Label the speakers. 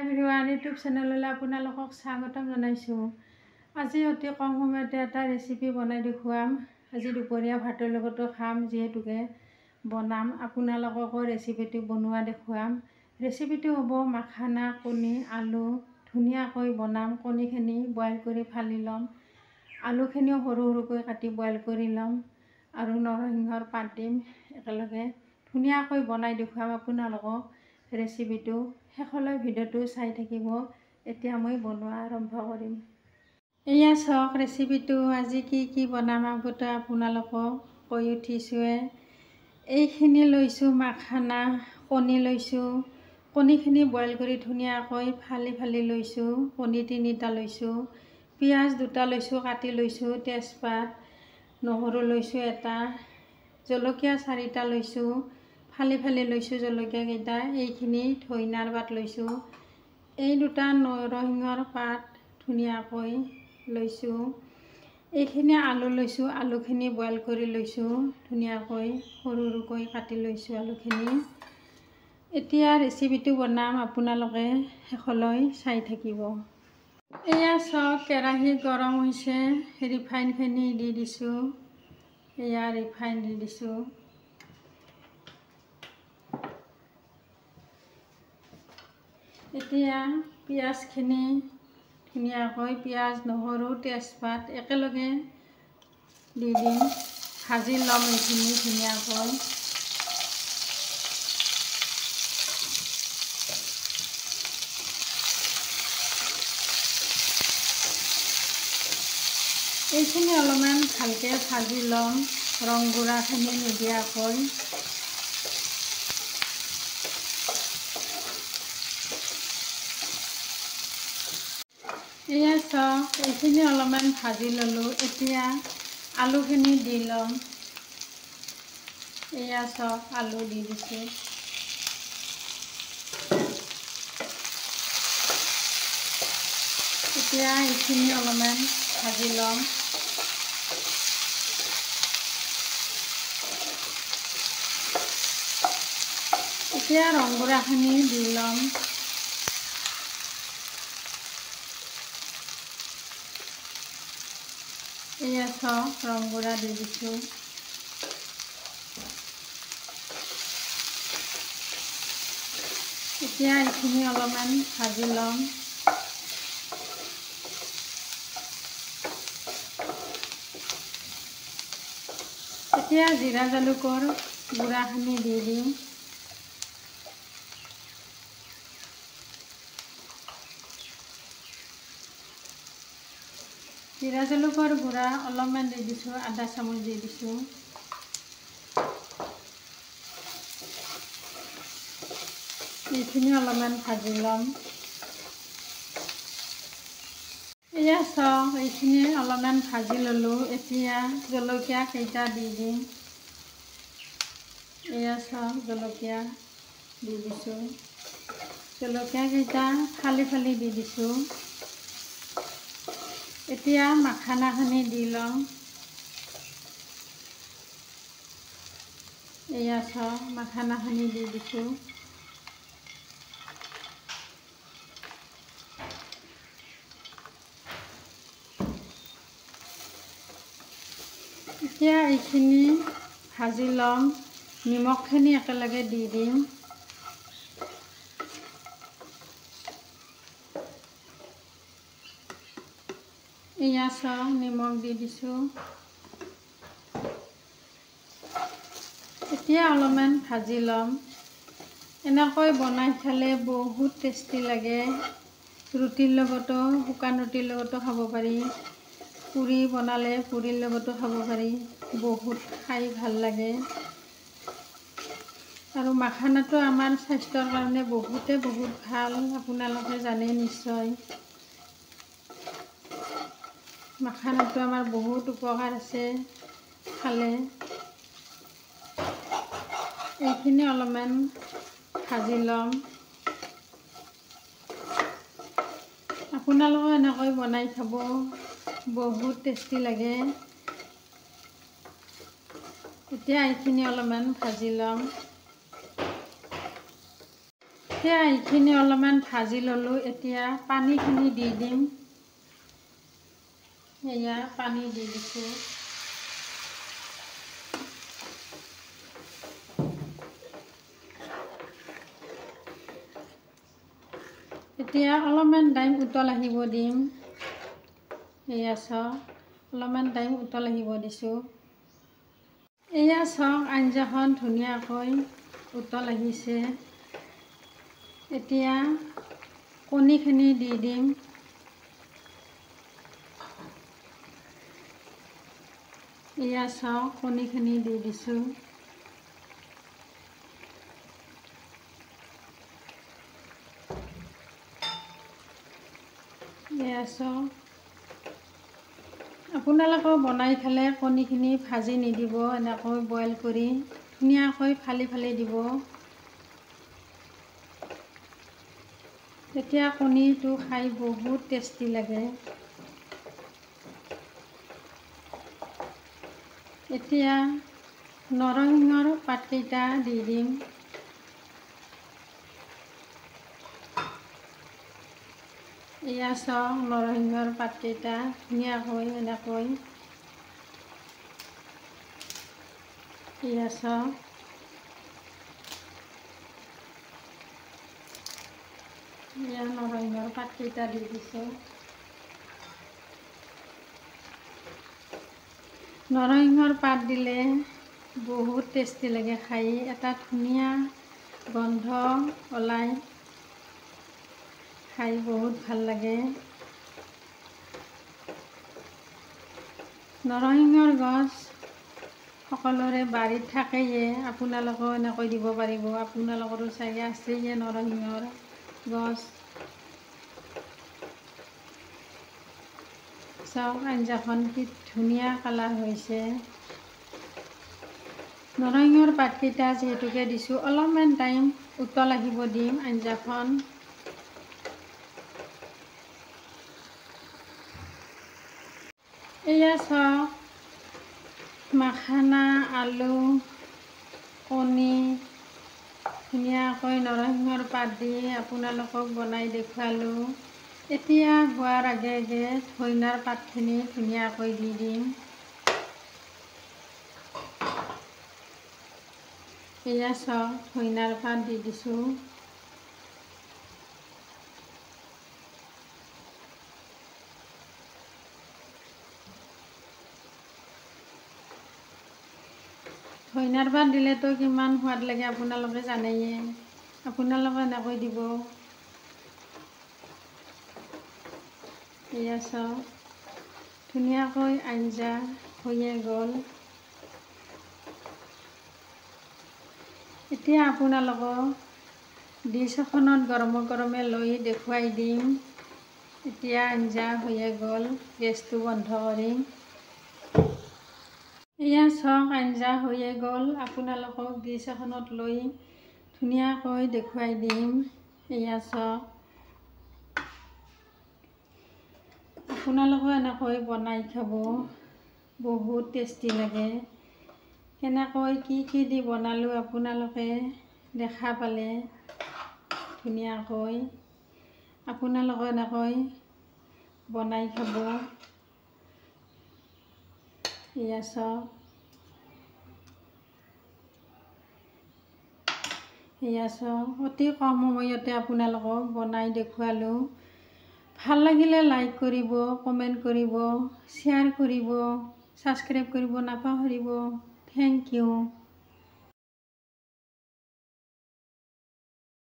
Speaker 1: Everyone YouTube চেনেললৈ আপোনালোকক স্বাগতম জনাইছোঁ। আজি অতি কম সময়তে এটা ৰেচিপি বনাই দেখুৱাম। আজি দুপৰীয়া ভাতৰ লগতো খাম, যিহেতুকে বনাম। আপোনালোককো ৰেচিপিটো বনোৱা দেখুৱাম। ৰেচিপিটো হ'ব মাখানা, কণী, আলু ধুনীয়াকৈ বনাম। কণীখিনি বইল কৰি ফালি ল'ম, আলুখিনিও সৰু সৰুকৈ কাটি বইল কৰি ল'ম আৰু নৰসিংহৰ পাত দিম। একেলগে ধুনীয়াকৈ বনাই দেখুৱাম আপোনালোকক। ৰেচিপিটো শেষলৈ ভিডিঅ'টো চাই থাকিব। এতিয়া মই বনোৱা আৰম্ভ কৰিম। এয়া চাওক ৰেচিপিটো। আজি কি বনাম আগতে আপোনালোকক কৈ উঠিছোঁৱে। এইখিনি লৈছোঁ মাখানা, কণী লৈছোঁ। কণীখিনি বইল কৰি ধুনীয়াকৈ ফালি ফালি লৈছোঁ। কণী 3টা লৈছোঁ, পিঁয়াজ 2টা লৈছোঁ, কাটি লৈছোঁ, তেজপাত, নহৰু লৈছোঁ 1টা, জলকীয়া 4টা লৈছোঁ, ফালি ফালি লৈছোঁ জলকীয়াকেইটা। এইখিনি ধইনাৰ পাত লৈছোঁ, এই 2টা নৰসিংহৰ পাত ধুনীয়াকৈ লৈছোঁ। এইখিনি আলু লৈছোঁ, আলুখিনি বইল কৰি লৈছোঁ, ধুনীয়াকৈ সৰু সৰুকৈ কাটি লৈছোঁ আলুখিনি। এতিয়া ৰেচিপিটো বনাম, আপোনালোকে শেষলৈ চাই থাকিব। এয়া চাওক কেৰাহী গৰম হৈছে, ৰিফাইনখিনি দি দিছোঁ। এয়া ৰিফাইন দি দিছোঁ। এতিয়া পিঁয়াজখিনি ধুনীয়াকৈ পিঁয়াজ, নহৰু, তেজপাত একেলগে দি দিম। ভাজি ল'ম এইখিনি ধুনীয়াকৈ। এইখিনি অলপমান ভালকৈ ভাজি ল'ম, ৰং গুড়াখিনি নিদিয়াকৈ। এয়া চাওক এইখিনি অলপমান ভাজি ল'লোঁ। এতিয়া আলুখিনি দি ল'ম। এয়া চাওক আলু দি দিছোঁ। এতিয়া এইখিনি অলপমান ভাজি ল'ম। এতিয়া ৰং গুড়াখিনি দি ল'ম। এয়া চাওক ৰং গুড়া দি দিছোঁ। এতিয়া এইখিনি অলপমান ভাজি ল'ম। এতিয়া জিৰা জালুকৰ গুড়াখিনি দি দিম। জিৰা জালুকৰ গুড়া অলপমান দি দিছোঁ, আধা চামুচ দি দিছোঁ। এইখিনি অলপমান ভাজি ল'ম। এয়া চাওক এইখিনি অলপমান ভাজি ল'লোঁ। এতিয়া জলকীয়া কেইটা দি দিম। এয়া চাওক জলকীয়া দি দিছোঁ। জলকীয়া কেইটা ফালি ফালি দি দিছোঁ। এতিয়া মাখানাখিনি দি ল'ম। এয়া চাওক মাখানাখিনি দি দিছোঁ। এতিয়া এইখিনি ভাজি ল'ম। নিমখখিনি একেলগে দি দিম। এয়া চাওক নিমখ দি দিছোঁ। এতিয়া অলপমান ভাজি ল'ম। এনেকৈ বনাই খালে বহুত টেষ্টি লাগে। ৰুটিৰ লগতো, শুকান ৰুটিৰ লগতো খাব পাৰি। পুৰি বনালে পুৰিৰ লগতো খাব পাৰি। বহুত খাই ভাল লাগে। আৰু মাখানাটো আমাৰ স্বাস্থ্যৰ কাৰণে বহুত ভাল, আপোনালোকে জানে নিশ্চয়। মাখানাটো আমাৰ বহুত উপকাৰ আছে খালে। এইখিনি অলপমান ভাজি ল'ম। আপোনালোকেও এনেকৈ বনাই খাব, বহুত টেষ্টি লাগে। এতিয়া এইখিনি অলপমান ভাজি ল'ম। এতিয়া এইখিনি অলপমান ভাজি ল'লোঁ। এতিয়া পানীখিনি দি দিম। এয়া পানী দি দিছোঁ। এতিয়া অলপমান টাইম উতল আহিব দিম। এয়া চাওক, অলপমান টাইম উতল আহিব দিছোঁ। এয়া চাওক, আঞ্জাখন ধুনীয়াকৈ উতল আহিছে। এতিয়া কণীখিনি দি দিম। এয়া চাওক, কণীখিনি দি দিছোঁ। এয়া চাওক, আপোনালোকেও বনাই খালে কণীখিনি ভাজি নিদিব, এনেকৈ বইল কৰি ধুনীয়াকৈ ফালি ফালি দিব। তেতিয়া কণীটো খাই বহুত টেষ্টি লাগে। এতিয়া নৰসিংহৰ পাতকেইটা দি দিম। এয়া চাওক, নৰসিংহৰ পাতকেইটা ধুনীয়াকৈ এনেকৈ। এয়া চাওক, এয়া নৰসিংহৰ পাতকেইটা দি দিছোঁ। নৰসিংহৰ পাত দিলে বহুত টেষ্টি লাগে খাই। এটা ধুনীয়া গোন্ধ ওলায়, খাই বহুত ভাল লাগে। নৰসিংহৰ গছ সকলোৰে বাৰীত থাকেয়ে, আপোনালোকেও এনেকৈ দিব পাৰিব। আপোনালোকৰো চাগে আছেয়ে নৰসিংহৰ গছ। চাওক, আঞ্জাখন কি ধুনীয়া কালাৰ হৈছে। নৰসিংহৰ পাতকেইটা যিহেতুকে দিছোঁ, অলপমান টাইম উতল আহিব দিম আঞ্জাখন। এয়া চাওক, মাখানা, আলু, কণী ধুনীয়াকৈ নৰসিংহৰ পাত দি আপোনালোকক বনাই দেখুৱালোঁ। এতিয়া হোৱাৰ আগে আগে ধনিয়াৰ পাতখিনি ধুনীয়াকৈ দি দিম। এয়া চাওক, ধনিয়াৰ পাত দি দিছোঁ। ধনিয়াৰ পাত দিলেতো কিমান সোৱাদ লাগে আপোনালোকে জানেয়ে। আপোনালোকে এনেকৈ দিব। এয়া চাওক, ধুনীয়াকৈ আঞ্জা হৈয়ে গ'ল। এতিয়া আপোনালোকক ডিছ এখনত গৰমে গৰমে লৈ দেখুৱাই দিম। এতিয়া আঞ্জা হৈয়ে গ'ল, গেছটো বন্ধ কৰিম। এয়া চাওক, আঞ্জা হৈয়ে গ'ল। আপোনালোকক ডিছ এখনত লৈ ধুনীয়াকৈ দেখুৱাই দিম। এয়া চাওক, আপোনালোকেও এনেকৈ বনাই খাব, বহুত টেষ্টি লাগে। কেনেকৈ কি দি বনালোঁ আপোনালোকে দেখা পালে ধুনীয়াকৈ। আপোনালোকে এনেকৈ বনাই খাব। এয়া চাওক, এয়া চাওক, অতি কম সময়তে আপোনালোকক বনাই দেখুৱালোঁ। ভাল লাগিলে লাইক কৰিব, কমেণ্ট কৰিব, শ্বেয়াৰ কৰিব, ছাবস্ক্ৰাইব কৰিব নাপাহৰিব। Thank U.